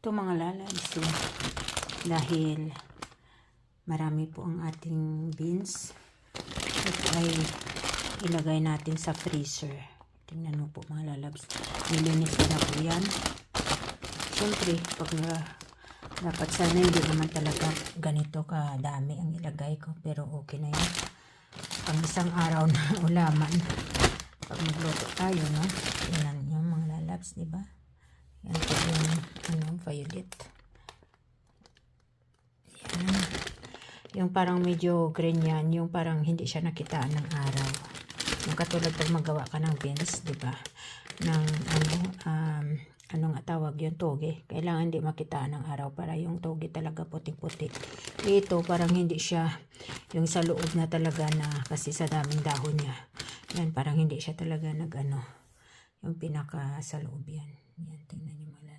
Ito mga lalabs, dahil marami po ang ating beans, ito ay ilagay natin sa freezer. Tingnan mo po mga lalabs, nilinis ko na po yan. Siyempre pag dapat sana hindi naman talaga ganito kadami ang ilagay ko, pero okay na yan, pang isang araw na ulaman pag magluto tayo, no? Tingnan nyo mga lalabs, diba? Yan po yung violet. Yan. Yung parang medyo green yan, yung parang hindi siya nakitaan ng araw. Yung katulad pag magawa ka ng beans, diba? Ng ano nga tawag yung toge. Kailangan hindi makitaan ng araw para yung toge talaga puting-puti. Ito parang hindi siya yung sa loob na talaga na kasi sa daming dahon niya. Yan, parang hindi siya talaga yung pinaka sa loob yan. Yan, tingnan nyo mga